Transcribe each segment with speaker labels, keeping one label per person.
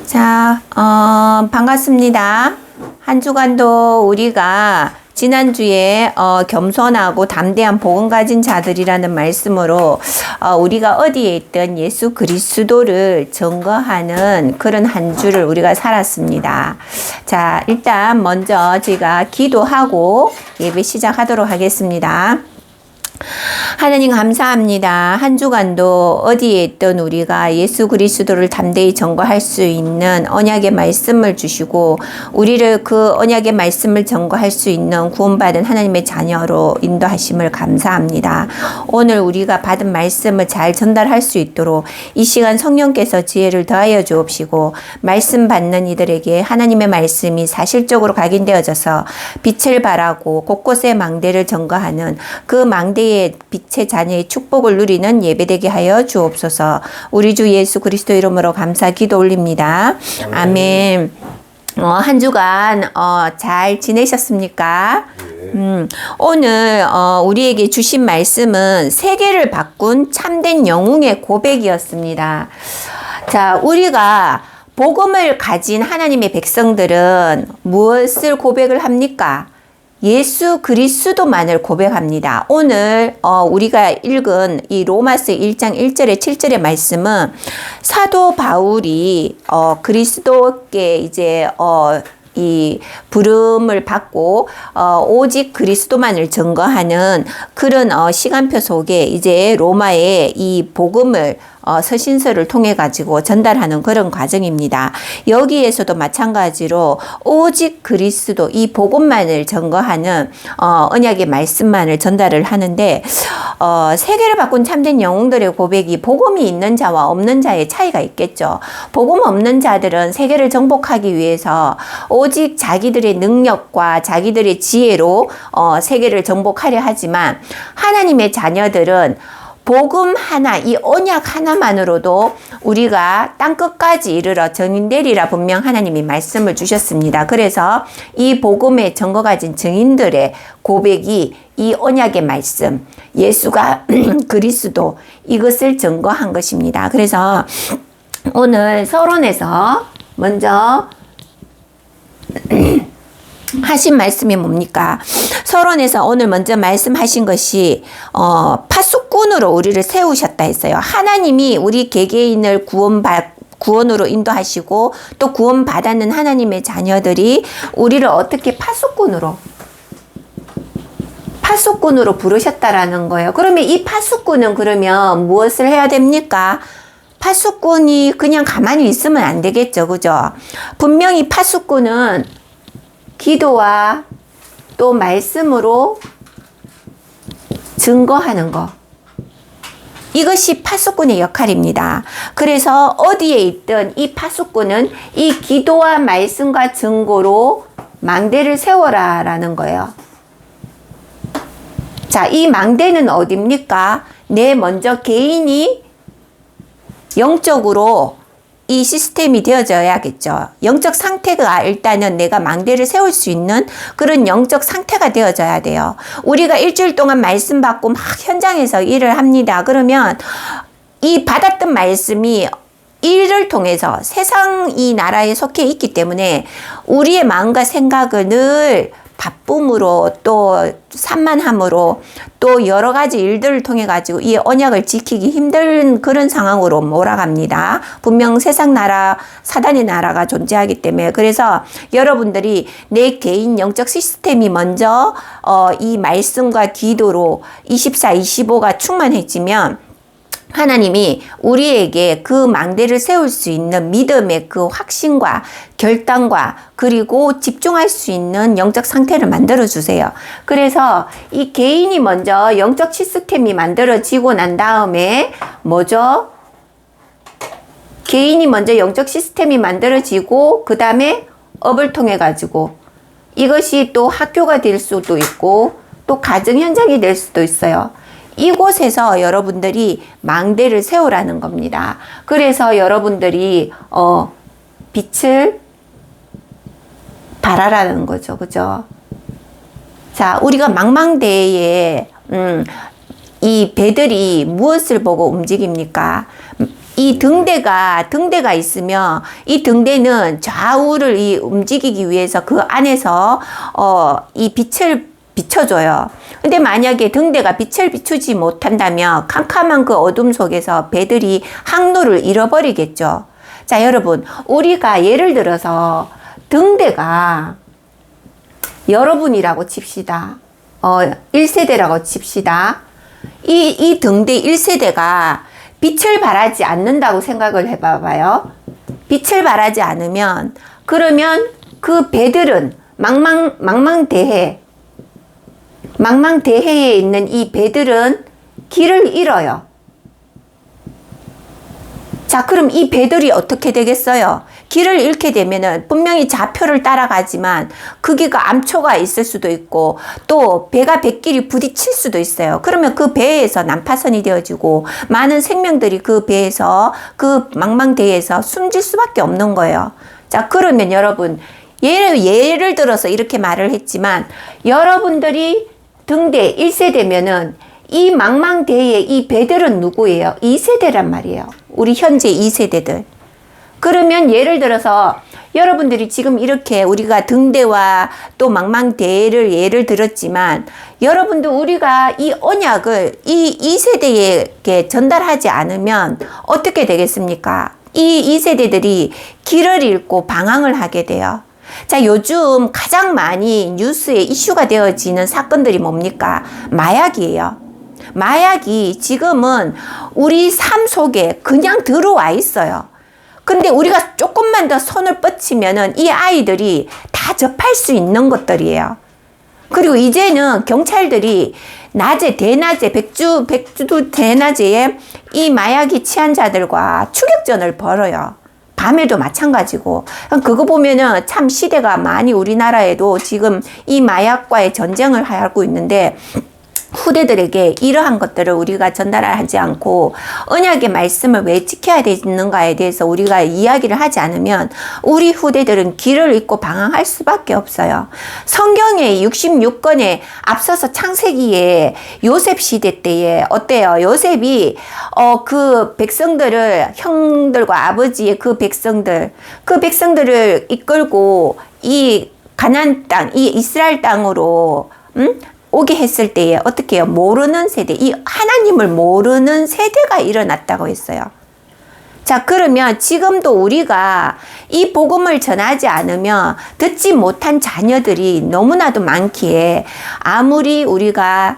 Speaker 1: 자, 반갑습니다. 한 주간도 우리가 지난주에 겸손하고 담대한 복음 가진 자들이라는 말씀으로 우리가 어디에 있든 예수 그리스도를 증거하는 그런 한 주를 우리가 살았습니다. 자, 일단 먼저 제가 기도하고 예배 시작하도록 하겠습니다. 하나님 감사합니다. 한 주간도 어디에 있든 우리가 예수 그리스도를 담대히 전거할 수 있는 언약의 말씀을 주시고 우리를 그 언약의 말씀을 전거할 수 있는 구원받은 하나님의 자녀로 인도하심을 감사합니다. 오늘 우리가 받은 말씀을 잘 전달할 수 있도록 이 시간 성령께서 지혜를 더하여 주옵시고 말씀 받는 이들에게 하나님의 말씀이 사실적으로 각인되어져서 빛을 발하고 곳곳에 망대를 전거하는 그 망대의 빛의 자녀의 축복을 누리는 예배되게 하여 주옵소서. 우리 주 예수 그리스도 이름으로 감사 기도 올립니다. 아멘. 한 주간 잘 지내셨습니까? 오늘 우리에게 주신 말씀은 세계를 바꾼 참된 영웅의 고백이었습니다. 자, 우리가 복음을 가진 하나님의 백성들은 무엇을 고백을 합니까? 예수 그리스도만을 고백합니다. 오늘 우리가 읽은 이 로마서 1장 1절에 7절의 말씀은 사도 바울이 그리스도께 이제 이 부름을 받고 오직 그리스도만을 증거하는 그런 시간표 속에 이제 로마의 이 복음을 서신서를 통해 가지고 전달하는 그런 과정입니다. 여기에서도 마찬가지로 오직 그리스도 이 복음만을 증거하는 언약의 말씀만을 전달을 하는데 세계를 바꾼 참된 영웅들의 고백이 복음이 있는 자와 없는 자의 차이가 있겠죠. 복음 없는 자들은 세계를 정복하기 위해서 오직 자기들의 능력과 자기들의 지혜로 세계를 정복하려 하지만 하나님의 자녀들은 복음 하나, 이 언약 하나만으로도 우리가 땅끝까지 이르러 증인되리라 분명 하나님이 말씀을 주셨습니다. 그래서 이 복음의 증거 가진 증인들의 고백이 이 언약의 말씀, 예수가 그리스도 이것을 증거한 것입니다. 그래서 오늘 서론에서 먼저 하신 말씀이 뭡니까? 서론에서 오늘 먼저 말씀하신 것이 파수꾼으로 우리를 세우셨다 했어요. 하나님이 우리 개개인을 구원으로 인도하시고 또 구원받았는 하나님의 자녀들이 우리를 어떻게 파수꾼으로 부르셨다라는 거예요. 그러면 이 파수꾼은 그러면 무엇을 해야 됩니까? 파수꾼이 그냥 가만히 있으면 안 되겠죠. 그죠? 분명히 파수꾼은 기도와 또 말씀으로 증거하는 것. 이것이 파수꾼의 역할입니다. 그래서 어디에 있든 이 파수꾼은 이 기도와 말씀과 증거로 망대를 세워라 라는 거예요. 자, 이 망대는 어디입니까? 먼저 개인이 영적으로 이 시스템이 되어져야겠죠. 영적 상태가 일단은 내가 망대를 세울 수 있는 그런 영적 상태가 되어져야 돼요. 우리가 일주일 동안 말씀 받고 막 현장에서 일을 합니다. 그러면 이 받았던 말씀이 일을 통해서 세상 이 나라에 속해 있기 때문에 우리의 마음과 생각을 늘 바쁨으로 또 산만함으로 또 여러 가지 일들을 통해 가지고 이 언약을 지키기 힘든 그런 상황으로 몰아갑니다. 분명 세상 나라, 사단의 나라가 존재하기 때문에 그래서 여러분들이 내 개인 영적 시스템이 먼저 이 말씀과 기도로 24, 25가 충만해지면 하나님이 우리에게 그 망대를 세울 수 있는 믿음의 그 확신과 결단과 그리고 집중할 수 있는 영적 상태를 만들어 주세요. 그래서 이 개인이 먼저 영적 시스템이 만들어지고 난 다음에 뭐죠? 개인이 먼저 영적 시스템이 만들어지고 그 다음에 업을 통해 가지고 이것이 또 학교가 될 수도 있고 또 가정 현장이 될 수도 있어요. 이곳에서 여러분들이 망대를 세우라는 겁니다. 그래서 여러분들이 빛을 발하라는 거죠. 그죠? 자, 우리가 망망대해에 이 배들이 무엇을 보고 움직입니까? 이 등대가 있으면 이 등대는 좌우를 움직이기 위해서 그 안에서 이 빛을 비춰줘요. 근데 만약에 등대가 빛을 비추지 못한다면 캄캄한 그 어둠 속에서 배들이 항로를 잃어버리겠죠. 자, 여러분, 우리가 예를 들어서 등대가 여러분이라고 칩시다. 1세대라고 칩시다. 이 등대 1세대가 빛을 발하지 않는다고 생각을 해봐봐요. 빛을 발하지 않으면, 그러면 그 배들은 망망대해에 있는 이 배들은 길을 잃어요. 자, 그럼 이 배들이 어떻게 되겠어요? 길을 잃게 되면은 분명히 좌표를 따라가지만 거기가 암초가 있을 수도 있고 또 배가 뱃길이 부딪힐 수도 있어요. 그러면 그 배에서 난파선이 되어지고 많은 생명들이 그 배에서 그 망망대해에서 숨질 수밖에 없는 거예요. 자, 그러면 여러분 예를 들어서 이렇게 말을 했지만 여러분들이 등대 1세대면은 이 망망대해의 이 배들은 누구예요? 2세대란 말이에요. 우리 현재 2세대들. 그러면 예를 들어서 여러분들이 지금 이렇게 우리가 등대와 또 망망대해를 예를 들었지만 여러분도 우리가 이 언약을 이 2세대에게 전달하지 않으면 어떻게 되겠습니까? 이 2세대들이 길을 잃고 방황을 하게 돼요. 자, 요즘 가장 많이 뉴스에 이슈가 되어지는 사건들이 뭡니까? 마약이에요. 마약이 지금은 우리 삶 속에 그냥 들어와 있어요. 근데 우리가 조금만 더 손을 뻗치면은 이 아이들이 다 접할 수 있는 것들이에요. 그리고 이제는 경찰들이 낮에, 대낮에, 백주도 대낮에 이 마약이 취한 자들과 추격전을 벌여요. 밤에도 마찬가지고. 그거 보면은 참 시대가 많이 우리나라에도 지금 이 마약과의 전쟁을 하고 있는데 후대들에게 이러한 것들을 우리가 전달하지 않고 언약의 말씀을 왜 지켜야 되는가에 대해서 우리가 이야기를 하지 않으면 우리 후대들은 길을 잃고 방황할 수밖에 없어요. 성경의 66권에 앞서서 창세기에 요셉 시대 때에 어때요? 요셉이 그 백성들을 형들과 아버지의 그 백성들을 이끌고 이 가나안 땅, 이 이스라엘 땅으로 오게 했을 때에 어떻게 해요? 모르는 세대, 이 하나님을 모르는 세대가 일어났다고 했어요. 자, 그러면 지금도 우리가 이 복음을 전하지 않으면 듣지 못한 자녀들이 너무나도 많기에 아무리 우리가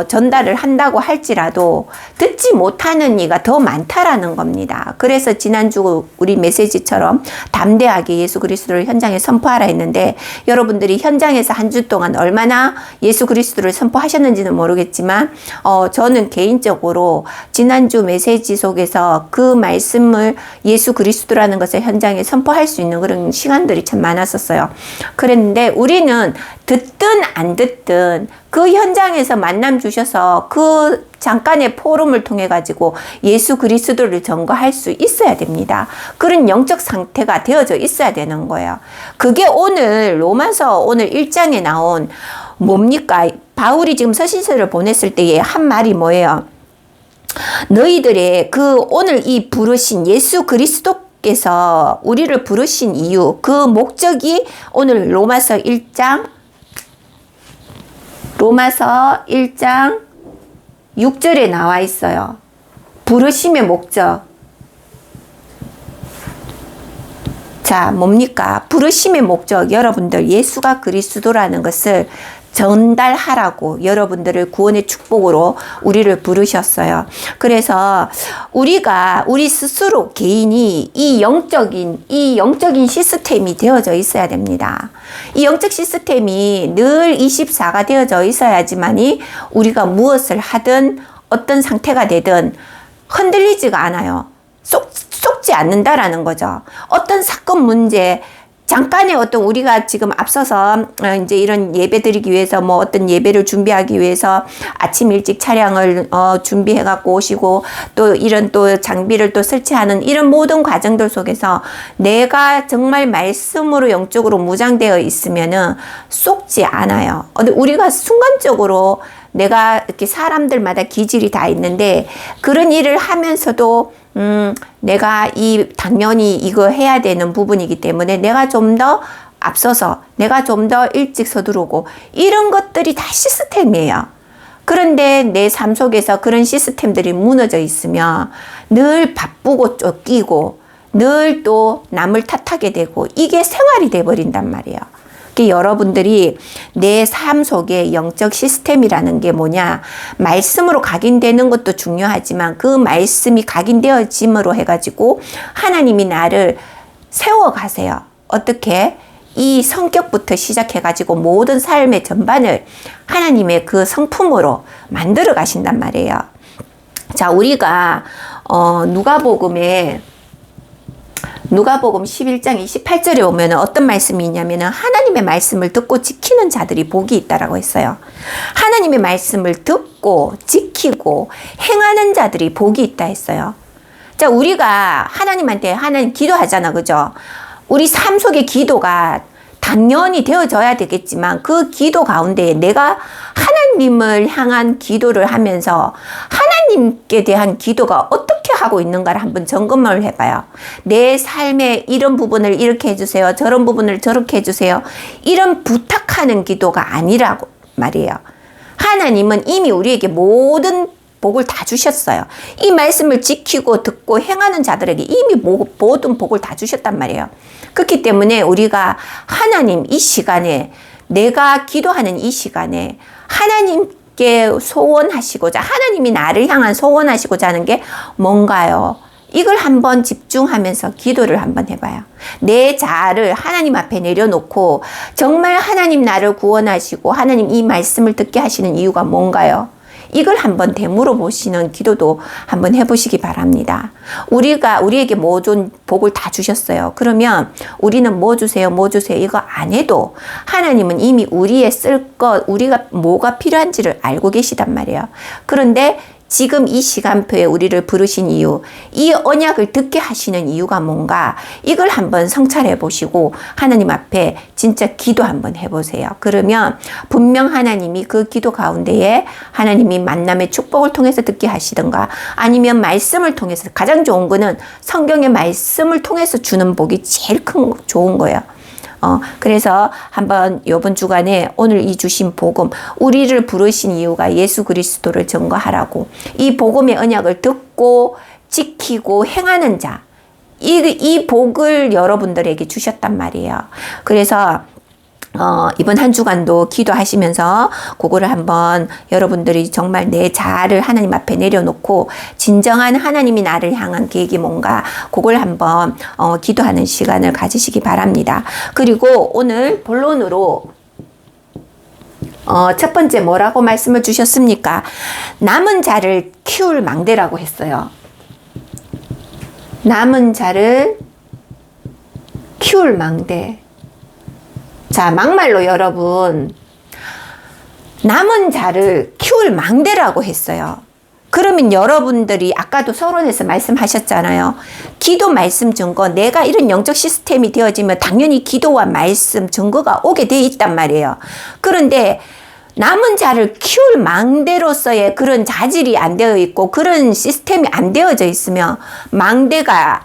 Speaker 1: 전달을 한다고 할지라도 듣지 못하는 이가 더 많다라는 겁니다. 그래서 지난주 우리 메시지처럼 담대하게 예수 그리스도를 현장에 선포하라 했는데 여러분들이 현장에서 한 주 동안 얼마나 예수 그리스도를 선포하셨는지는 모르겠지만 저는 개인적으로 지난주 메시지 속에서 그 말씀을 예수 그리스도라는 것을 현장에 선포할 수 있는 그런 시간들이 참 많았었어요. 그랬는데 우리는 듣든 안 듣든 그 현장에서 만남 주셔서 그 잠깐의 포럼을 통해 가지고 예수 그리스도를 전거할 수 있어야 됩니다. 그런 영적 상태가 되어져 있어야 되는 거예요. 그게 오늘 로마서 오늘 1장에 나온 뭡니까? 바울이 지금 서신서를 보냈을 때에 한 말이 뭐예요? 너희들의 그 오늘 이 부르신 예수 그리스도께서 우리를 부르신 이유, 그 목적이 오늘 로마서 1장 6절에 나와 있어요. 부르심의 목적. 자, 뭡니까? 부르심의 목적. 여러분들 예수가 그리스도라는 것을 전달하라고 여러분들을 구원의 축복으로 우리를 부르셨어요. 그래서 우리 스스로 개인이 이 영적인 시스템이 되어져 있어야 됩니다. 이 영적 시스템이 늘 24가 되어져 있어야지만이 우리가 무엇을 하든 어떤 상태가 되든 흔들리지가 않아요. 속지 않는다라는 거죠. 어떤 사건 문제 잠깐의 어떤 우리가 지금 앞서서 이제 이런 예배 드리기 위해서 뭐 어떤 예배를 준비하기 위해서 아침 일찍 차량을 준비해 갖고 오시고 또 이런 또 장비를 또 설치하는 이런 모든 과정들 속에서 내가 정말 말씀으로 영적으로 무장되어 있으면은 속지 않아요. 우리가 순간적으로 내가 이렇게 사람들마다 기질이 다 있는데 그런 일을 하면서도 내가 당연히 이거 해야 되는 부분이기 때문에 내가 좀 더 앞서서 내가 좀 더 일찍 서두르고 이런 것들이 다 시스템이에요. 그런데 내 삶 속에서 그런 시스템들이 무너져 있으면 늘 바쁘고 쫓기고 늘 또 남을 탓하게 되고 이게 생활이 돼버린단 말이에요. 여러분들이 내 삶 속에 영적 시스템이라는 게 뭐냐, 말씀으로 각인되는 것도 중요하지만 그 말씀이 각인되어짐으로 해가지고 하나님이 나를 세워가세요. 어떻게? 이 성격부터 시작해가지고 모든 삶의 전반을 하나님의 그 성품으로 만들어 가신단 말이에요. 자, 우리가 누가복음 11장 28절에 보면 어떤 말씀이 있냐면 하나님의 말씀을 듣고 지키는 자들이 복이 있다라고 했어요. 하나님의 말씀을 듣고 지키고 행하는 자들이 복이 있다 했어요. 자, 우리가 하나님한테 기도하잖아, 그죠? 우리 삶 속의 기도가 당연히 되어져야 되겠지만 그 기도 가운데 내가 하나님을 향한 기도를 하면서 하나님께 대한 기도가 어떻게 하고 있는가를 한번 점검을 해봐요. 내 삶의 이런 부분을 이렇게 해주세요. 저런 부분을 저렇게 해주세요. 이런 부탁하는 기도가 아니라고 말이에요. 하나님은 이미 우리에게 모든 복을 다 주셨어요. 이 말씀을 지키고 듣고 행하는 자들에게 이미 모든 복을 다 주셨단 말이에요. 그렇기 때문에 우리가 하나님 이 시간에 내가 기도하는 이 시간에 하나님께 소원하시고자 하나님이 나를 향한 소원하시고자 하는 게 뭔가요? 이걸 한번 집중하면서 기도를 한번 해봐요. 내 자아를 하나님 앞에 내려놓고 정말 하나님 나를 구원하시고 하나님 이 말씀을 듣게 하시는 이유가 뭔가요? 이걸 한번 되물어 보시는 기도도 한번 해보시기 바랍니다. 우리에게 모든 복을 다 주셨어요. 그러면 우리는 뭐 주세요? 이거 안 해도 하나님은 이미 우리의 우리가 뭐가 필요한지를 알고 계시단 말이에요. 그런데 지금 이 시간표에 우리를 부르신 이유, 이 언약을 듣게 하시는 이유가 뭔가 이걸 한번 성찰해 보시고 하나님 앞에 진짜 기도 한번 해보세요. 그러면 분명 하나님이 그 기도 가운데에 하나님이 만남의 축복을 통해서 듣게 하시던가 아니면 말씀을 통해서 가장 좋은 거는 성경의 말씀을 통해서 주는 복이 제일 좋은 거예요. 그래서 한번 이번 주간에 오늘 이 주신 복음, 우리를 부르신 이유가 예수 그리스도를 증거하라고 이 복음의 언약을 듣고 지키고 행하는 자, 이 복을 여러분들에게 주셨단 말이에요. 그래서 이번 한 주간도 기도하시면서 그거를 한번 여러분들이 정말 내 자아를 하나님 앞에 내려놓고 진정한 하나님이 나를 향한 계획이 뭔가 그걸 한번 기도하는 시간을 가지시기 바랍니다. 그리고 오늘 본론으로 첫 번째 뭐라고 말씀을 주셨습니까? 남은 자를 키울 망대라고 했어요. 남은 자를 키울 망대. 자, 막말로 여러분, 남은 자를 키울 망대라고 했어요. 그러면 여러분들이 아까도 서론에서 말씀하셨잖아요. 기도 말씀 증거, 내가 이런 영적 시스템이 되어지면 당연히 기도와 말씀 증거가 오게 돼 있단 말이에요. 그런데 남은 자를 키울 망대로서의 그런 자질이 안 되어 있고 그런 시스템이 안 되어져 있으면 망대가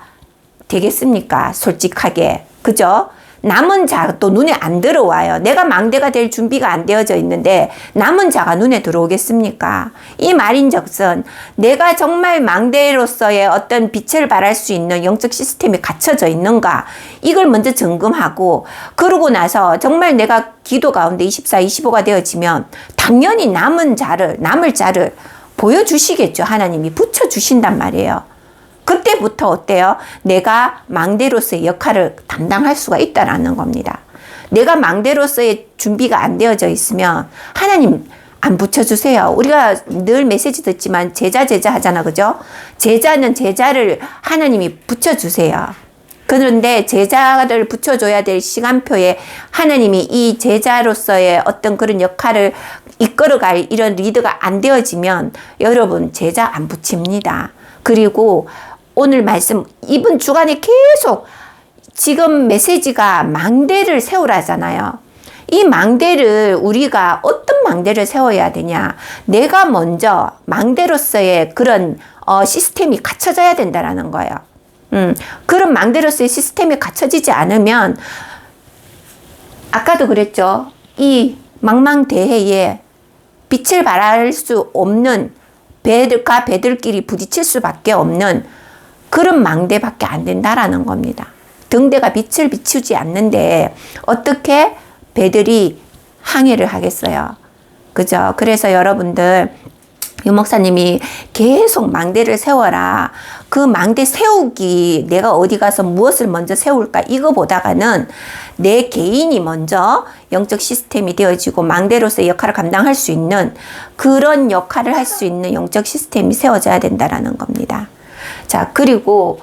Speaker 1: 되겠습니까? 솔직하게. 그죠? 남은 자가 또 눈에 안 들어와요. 내가 망대가 될 준비가 안 되어져 있는데 남은 자가 눈에 들어오겠습니까? 이 말인즉슨 내가 정말 망대로서의 어떤 빛을 발할 수 있는 영적 시스템이 갖춰져 있는가 이걸 먼저 점검하고 그러고 나서 정말 내가 기도 가운데 24, 25가 되어지면 당연히 남을 자를 보여주시겠죠. 하나님이 붙여주신단 말이에요. 그때부터 어때요? 내가 망대로서의 역할을 담당할 수가 있다라는 겁니다. 내가 망대로서의 준비가 안 되어져 있으면 하나님 안 붙여주세요. 우리가 늘 메시지 듣지만 제자 하잖아. 그죠? 제자는 제자를 하나님이 붙여주세요. 그런데 제자를 붙여줘야 될 시간표에 하나님이 이 제자로서의 어떤 그런 역할을 이끌어갈 이런 리더가 안 되어지면 여러분 제자 안 붙입니다. 그리고 오늘 말씀 이번 주간에 계속 지금 메시지가 망대를 세우라잖아요. 이 망대를 우리가 어떤 망대를 세워야 되냐? 내가 먼저 망대로서의 그런 시스템이 갖춰져야 된다라는 거예요. 그런 망대로서의 시스템이 갖춰지지 않으면 아까도 그랬죠. 이 망망대해에 빛을 발할 수 없는 배들과 배들끼리 부딪힐 수밖에 없는 그런 망대밖에 안 된다라는 겁니다. 등대가 빛을 비추지 않는데 어떻게 배들이 항해를 하겠어요. 그죠? 그래서 여러분들 유 목사님이 계속 망대를 세워라. 그 망대 세우기 내가 어디 가서 무엇을 먼저 세울까 이거보다가는 내 개인이 먼저 영적 시스템이 되어지고 망대로서의 역할을 감당할 수 있는 그런 역할을 할 수 있는 영적 시스템이 세워져야 된다라는 겁니다. 자, 그리고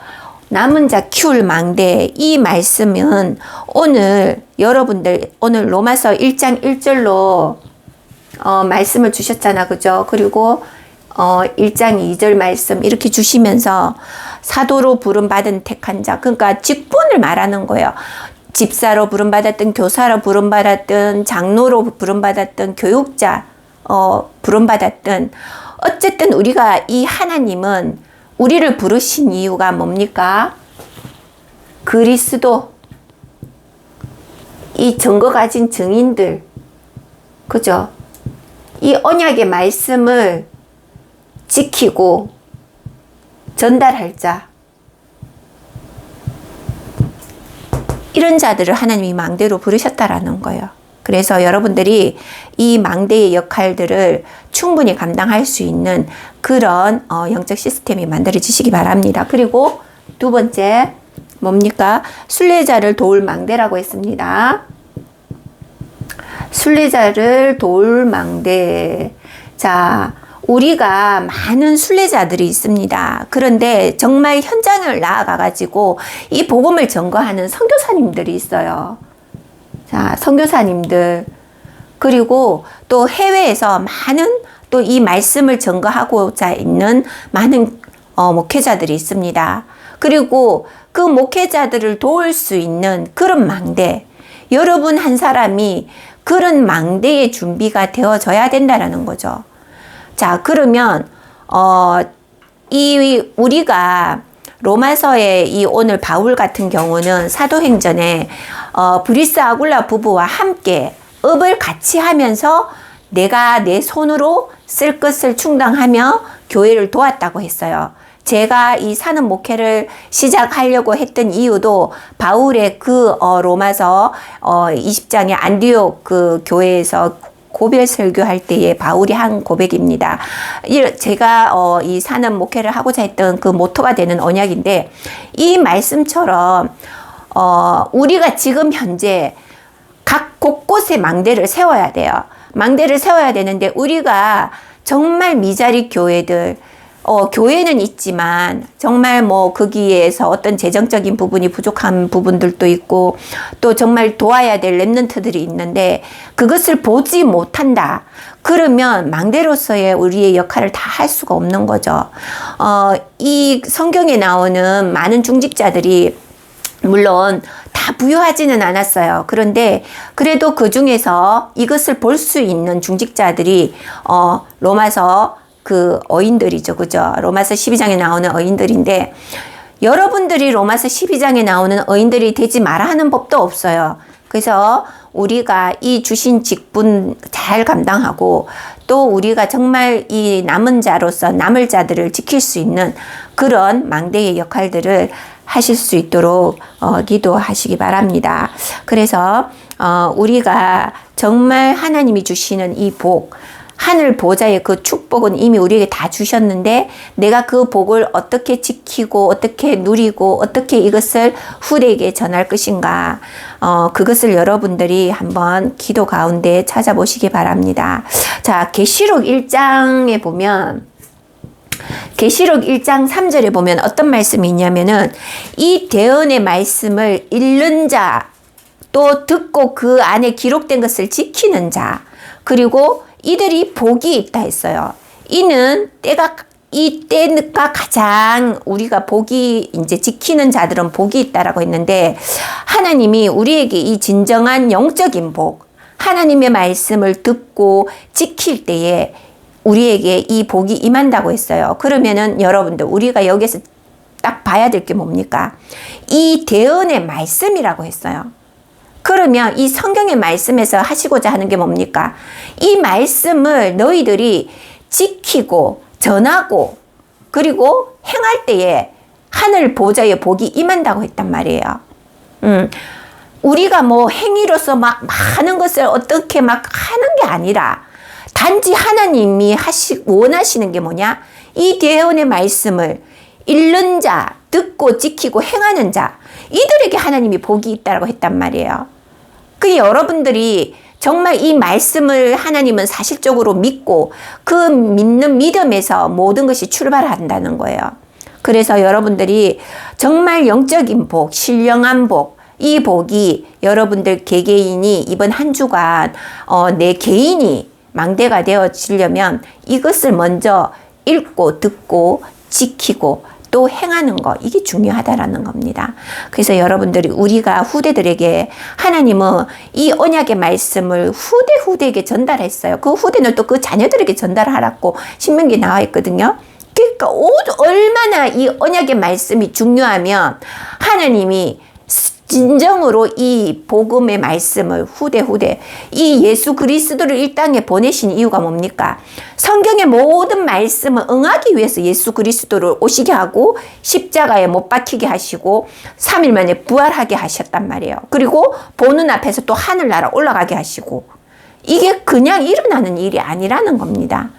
Speaker 1: 남은 자 키울 망대 이 말씀은 오늘 여러분들 오늘 로마서 1장 1절로 말씀을 주셨잖아. 그죠? 그리고 1장 2절 말씀 이렇게 주시면서 사도로 부름받은 택한 자, 그러니까 직분을 말하는 거예요. 집사로 부름받았든 교사로 부름받았든 장로로 부름받았든 교육자 부름받았든 어쨌든 우리가 이 하나님은 우리를 부르신 이유가 뭡니까? 그리스도 이 증거 가진 증인들, 그죠? 이 언약의 말씀을 지키고 전달할 자, 이런 자들을 하나님이 망대로 부르셨다라는 거예요. 그래서 여러분들이 이 망대의 역할들을 충분히 감당할 수 있는 그런 영적 시스템이 만들어지시기 바랍니다. 그리고 두 번째 뭡니까? 순례자를 도울 망대라고 했습니다. 순례자를 도울 망대. 자, 우리가 많은 순례자들이 있습니다. 그런데 정말 현장을 나아가가지고 이 복음을 전거하는 선교사님들이 있어요. 자, 선교사님들. 그리고 또 해외에서 많은 또 이 말씀을 전거하고자 있는 많은 목회자들이 있습니다. 그리고 그 목회자들을 도울 수 있는 그런 망대. 여러분 한 사람이 그런 망대의 준비가 되어져야 된다는 거죠. 자, 그러면 우리가 로마서의 이 오늘 바울 같은 경우는 사도행전에 브리스 아굴라 부부와 함께 업을 같이 하면서 내가 내 손으로 쓸 것을 충당하며 교회를 도왔다고 했어요. 제가 이 사는 목회를 시작하려고 했던 이유도 바울의 그 로마서 20장의 안디옥 그 교회에서 고별 설교할 때에 바울이 한 고백입니다. 제가 이 사는 목회를 하고자 했던 그 모토가 되는 언약인데 이 말씀처럼 우리가 지금 현재 각 곳곳에 망대를 세워야 돼요. 망대를 세워야 되는데 우리가 정말 미자리 교회들 교회는 있지만 정말 뭐 거기에서 어떤 재정적인 부분이 부족한 부분들도 있고 또 정말 도와야 될 렘넌트들이 있는데 그것을 보지 못한다. 그러면 망대로서의 우리의 역할을 다 할 수가 없는 거죠. 이 성경에 나오는 많은 중직자들이 물론 다 부유하지는 않았어요. 그런데 그래도 그 중에서 이것을 볼 수 있는 중직자들이 로마서 그 어인들이죠. 그죠? 로마서 12장에 나오는 어인들인데 여러분들이 로마서 12장에 나오는 어인들이 되지 마라 하는 법도 없어요. 그래서 우리가 이 주신 직분 잘 감당하고 또 우리가 정말 이 남은 자로서 남을 자들을 지킬 수 있는 그런 망대의 역할들을 하실 수 있도록 기도하시기 바랍니다. 그래서 우리가 정말 하나님이 주시는 이 복, 하늘 보좌의 그 축복은 이미 우리에게 다 주셨는데 내가 그 복을 어떻게 지키고 어떻게 누리고 어떻게 이것을 후대에게 전할 것인가, 그것을 여러분들이 한번 기도 가운데 찾아보시기 바랍니다. 자, 계시록 1장에 보면 계시록 1장 3절에 보면 어떤 말씀이 있냐면은 이 대언의 말씀을 읽는 자, 또 듣고 그 안에 기록된 것을 지키는 자, 그리고 이들이 복이 있다 했어요. 이는 이 때가 가장 우리가 복이 이제 지키는 자들은 복이 있다라고 했는데 하나님이 우리에게 이 진정한 영적인 복, 하나님의 말씀을 듣고 지킬 때에 우리에게 이 복이 임한다고 했어요. 그러면은 여러분들 우리가 여기서 딱 봐야 될 게 뭡니까? 이 대언의 말씀이라고 했어요. 그러면 이 성경의 말씀에서 하시고자 하는 게 뭡니까? 이 말씀을 너희들이 지키고 전하고 그리고 행할 때에 하늘 보좌의 복이 임한다고 했단 말이에요. 우리가 뭐 행위로서 막 많은 것을 어떻게 막 하는 게 아니라 단지 하나님이 원하시는 게 뭐냐? 이 대언의 말씀을 읽는 자, 듣고 지키고 행하는 자, 이들에게 하나님이 복이 있다고 했단 말이에요. 그 여러분들이 정말 이 말씀을 하나님은 사실적으로 믿고 그 믿는 믿음에서 모든 것이 출발한다는 거예요. 그래서 여러분들이 정말 영적인 복, 신령한 복, 이 복이 여러분들 개개인이 이번 한 주간 내 개인이 망대가 되어지려면 이것을 먼저 읽고 듣고 지키고 또 행하는 거, 이게 중요하다라는 겁니다. 그래서 여러분들이 우리가 후대들에게 하나님은 이 언약의 말씀을 후대에게 전달했어요. 그 후대는 또 그 자녀들에게 전달하라고 신명기에 나와 있거든요. 그러니까 얼마나 이 언약의 말씀이 중요하면 하나님이 진정으로 이 복음의 말씀을 후대 이 예수 그리스도를 이 땅에 보내신 이유가 뭡니까? 성경의 모든 말씀을 응하기 위해서 예수 그리스도를 오시게 하고 십자가에 못 박히게 하시고 3일 만에 부활하게 하셨단 말이에요. 그리고 보는 앞에서 또 하늘나라 올라가게 하시고, 이게 그냥 일어나는 일이 아니라는 겁니다.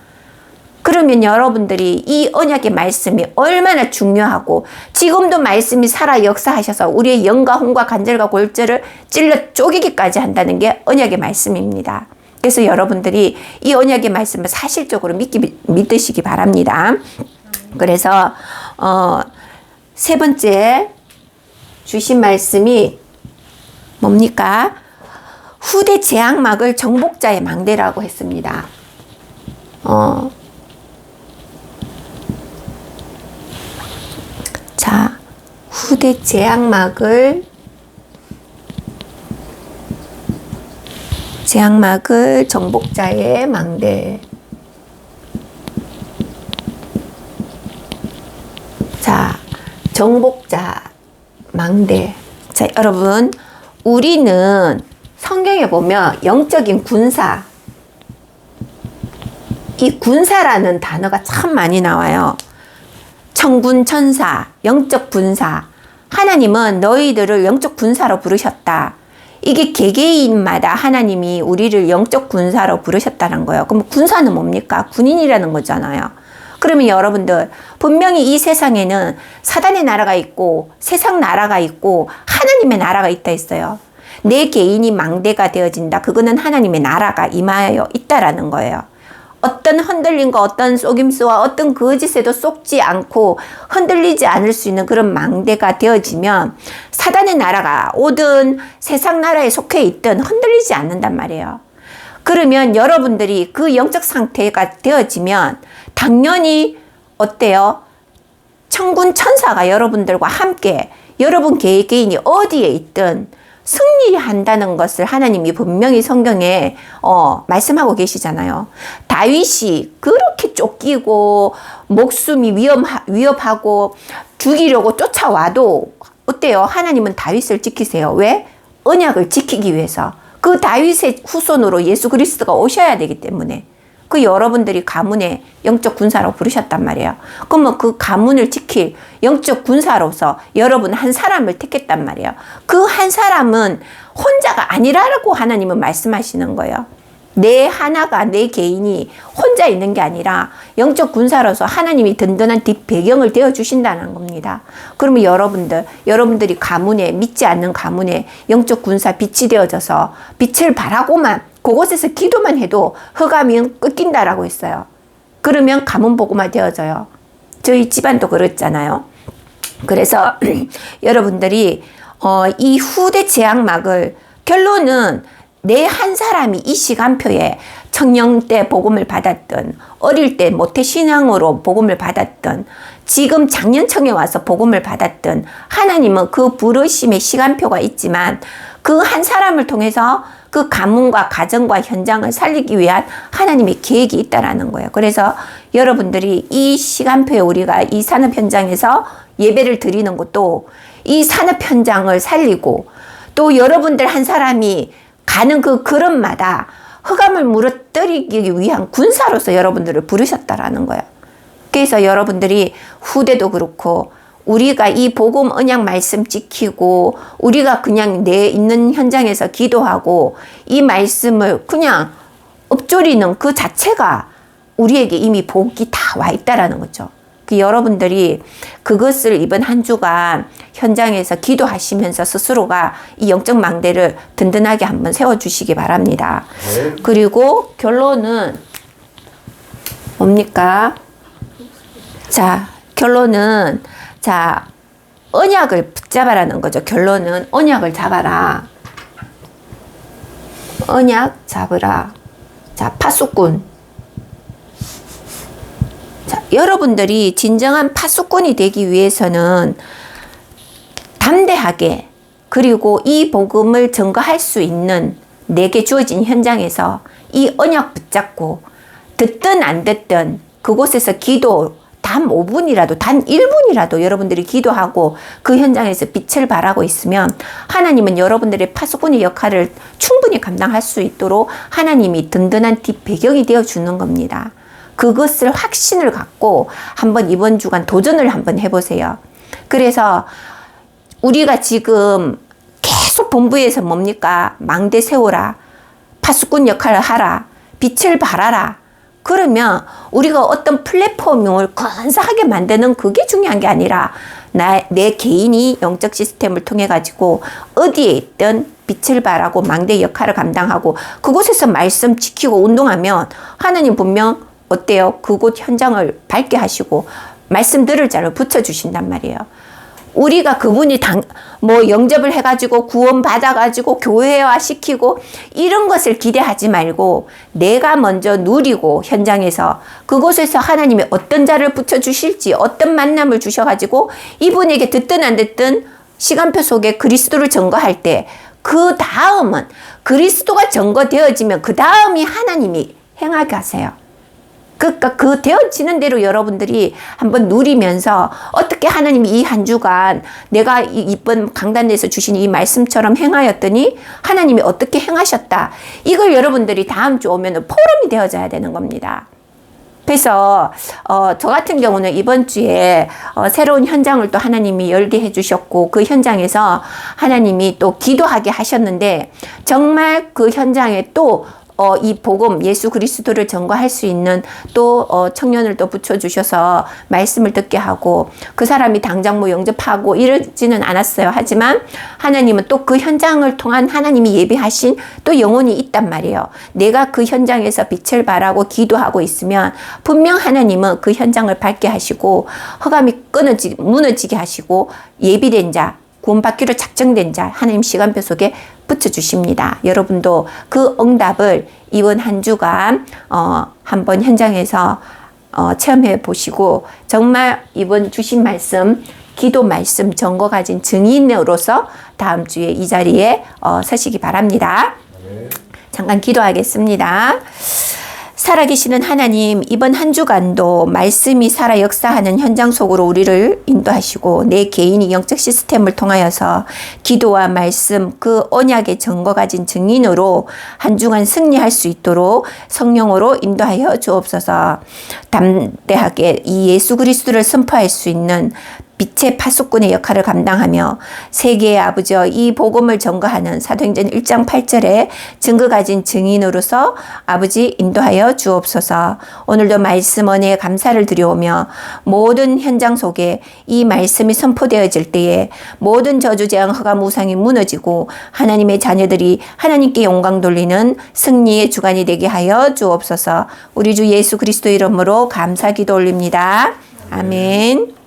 Speaker 1: 그러면 여러분들이 이 언약의 말씀이 얼마나 중요하고 지금도 말씀이 살아 역사하셔서 우리의 영과 혼과 관절과 골절을 찔러 쪼개기까지 한다는 게 언약의 말씀입니다. 그래서 여러분들이 이 언약의 말씀을 사실적으로 믿으시기 바랍니다. 그래서 세 번째 주신 말씀이 뭡니까? 후대 재앙막을 정복자의 망대라고 했습니다. 자, 후대 재앙막을 정복자의 망대. 자, 정복자 망대. 자, 여러분, 우리는 성경에 보면 영적인 군사, 이 군사라는 단어가 참 많이 나와요. 천군 천사, 영적 군사. 하나님은 너희들을 영적 군사로 부르셨다. 이게 개개인마다 하나님이 우리를 영적 군사로 부르셨다는 거예요. 그럼 군사는 뭡니까? 군인이라는 거잖아요. 그러면 여러분들, 분명히 이 세상에는 사단의 나라가 있고 세상 나라가 있고 하나님의 나라가 있다 했어요. 내 개인이 망대가 되어진다. 그거는 하나님의 나라가 임하여 있다라는 거예요. 어떤 흔들림과 어떤 속임수와 어떤 거짓에도 속지 않고 흔들리지 않을 수 있는 그런 망대가 되어지면 사단의 나라가 오든 세상 나라에 속해 있든 흔들리지 않는단 말이에요. 그러면 여러분들이 그 영적 상태가 되어지면 당연히 어때요? 천군 천사가 여러분들과 함께 여러분 개개인이 어디에 있든 승리한다는 것을 하나님이 분명히 성경에 말씀하고 계시잖아요. 다윗이 그렇게 쫓기고 목숨이 위협하고 죽이려고 쫓아와도 어때요? 하나님은 다윗을 지키세요. 왜? 언약을 지키기 위해서. 그 다윗의 후손으로 예수 그리스도가 오셔야 되기 때문에. 그 여러분들이 가문의 영적 군사로 부르셨단 말이에요. 그러면 그 가문을 지킬 영적 군사로서 여러분 한 사람을 택했단 말이에요. 그 한 사람은 혼자가 아니라고 하나님은 말씀하시는 거예요. 내 하나가, 내 개인이 혼자 있는 게 아니라 영적 군사로서 하나님이 든든한 뒷배경을 되어주신다는 겁니다. 그러면 여러분들이 가문에, 믿지 않는 가문에 영적 군사 빛이 되어져서 빛을 발하고만 그곳에서 기도만 해도 흑암이 꺾인다라고 했어요. 그러면 가문 복음화 되어져요. 저희 집안도 그랬잖아요. 그래서 여러분들이 이 후대 재앙막을, 결론은 내 한 사람이 이 시간표에 청년 때 복음을 받았던, 어릴 때 모태신앙으로 복음을 받았던, 지금 장년청에 와서 복음을 받았던 하나님은 그 부르심의 시간표가 있지만 그 한 사람을 통해서 그 가문과 가정과 현장을 살리기 위한 하나님의 계획이 있다라는 거예요. 그래서 여러분들이 이 시간표에 우리가 이 산업 현장에서 예배를 드리는 것도 이 산업 현장을 살리고 또 여러분들 한 사람이 가는 그 걸음마다 흑암을 무너뜨리기 위한 군사로서 여러분들을 부르셨다라는 거예요. 그래서 여러분들이 후대도 그렇고 우리가 이 복음 언약 말씀 지키고 우리가 그냥 내 있는 현장에서 기도하고 이 말씀을 그냥 읊조리는 그 자체가 우리에게 이미 복이 다 와 있다라는 거죠. 그 여러분들이 그것을 이번 한 주간 현장에서 기도하시면서 스스로가 이 영적 망대를 든든하게 한번 세워주시기 바랍니다. 네. 그리고 결론은 뭡니까? 자, 결론은 자, 언약을 붙잡아라는 거죠. 결론은 언약을 잡아라. 언약 잡으라. 자, 파수꾼. 자, 여러분들이 진정한 파수꾼이 되기 위해서는 담대하게 그리고 이 복음을 증거할 수 있는 내게 주어진 현장에서 이 언약 붙잡고 듣든 안 듣든 그곳에서 기도 단 5분이라도 단 1분이라도 여러분들이 기도하고 그 현장에서 빛을 발하고 있으면 하나님은 여러분들의 파수꾼의 역할을 충분히 감당할 수 있도록 하나님이 든든한 뒷배경이 되어주는 겁니다. 그것을 확신을 갖고 한번 이번 주간 도전을 한번 해보세요. 그래서 우리가 지금 계속 본부에서 뭡니까? 망대 세워라. 파수꾼 역할을 하라. 빛을 발하라. 그러면 우리가 어떤 플랫폼을 건사하게 만드는 그게 중요한 게 아니라 내 개인이 영적 시스템을 통해 가지고 어디에 있든 빛을 발하고 망대 역할을 감당하고 그곳에서 말씀 지키고 운동하면 하나님 분명 어때요? 그곳 현장을 밝게 하시고 말씀 들을 자를 붙여주신단 말이에요. 우리가 그분이 영접을 해가지고 구원 받아가지고 교회화 시키고 이런 것을 기대하지 말고 내가 먼저 누리고 현장에서 그곳에서 하나님이 어떤 자를 붙여주실지 어떤 만남을 주셔가지고 이분에게 듣든 안 듣든 시간표 속에 그리스도를 증거할 때 그 다음은 그리스도가 증거되어지면 그 다음이 하나님이 행하게 하세요. 그러니까 그 되어지는 대로 여러분들이 한번 누리면서 어떻게 하나님이 이 한 주간 내가 이번 강단에서 주신 이 말씀처럼 행하였더니 하나님이 어떻게 행하셨다. 이걸 여러분들이 다음 주 오면 포럼이 되어져야 되는 겁니다. 그래서 저 같은 경우는 이번 주에 새로운 현장을 또 하나님이 열게 해주셨고 그 현장에서 하나님이 또 기도하게 하셨는데 정말 그 현장에 또 이 복음 예수 그리스도를 증거할 수 있는 또 청년을 또 붙여주셔서 말씀을 듣게 하고 그 사람이 당장 영접하고 이러지는 않았어요. 하지만 하나님은 또 그 현장을 통한 하나님이 예비하신 또 영혼이 있단 말이에요. 내가 그 현장에서 빛을 발하고 기도하고 있으면 분명 하나님은 그 현장을 밝게 하시고 흑암이 무너지게 하시고 예비된 자 구원받기로 작정된 자 하나님 시간표 속에 붙여주십니다. 여러분도 그 응답을 이번 한 주간 한번 현장에서 체험해 보시고 정말 이번 주신 말씀 기도 말씀 전거 가진 증인으로서 다음 주에 이 자리에 서시기 바랍니다. 잠깐 기도하겠습니다. 살아계시는 하나님, 이번 한 주간도 말씀이 살아 역사하는 현장 속으로 우리를 인도하시고 내 개인이 영적 시스템을 통하여서 기도와 말씀 그 언약의 증거 가진 증인으로 한 주간 승리할 수 있도록 성령으로 인도하여 주옵소서. 담대하게 이 예수 그리스도를 선포할 수 있는 빛의 파수꾼의 역할을 감당하며 세계의 아버지여 이 복음을 전거하는 사도행전 1장 8절에 증거 가진 증인으로서 아버지 인도하여 주옵소서. 오늘도 말씀 은혜에 감사를 드려오며 모든 현장 속에 이 말씀이 선포되어질 때에 모든 저주 재앙 흑암 우상이 무너지고 하나님의 자녀들이 하나님께 영광 돌리는 승리의 주간이 되게 하여 주옵소서. 우리 주 예수 그리스도 이름으로 감사 기도 올립니다. 아멘.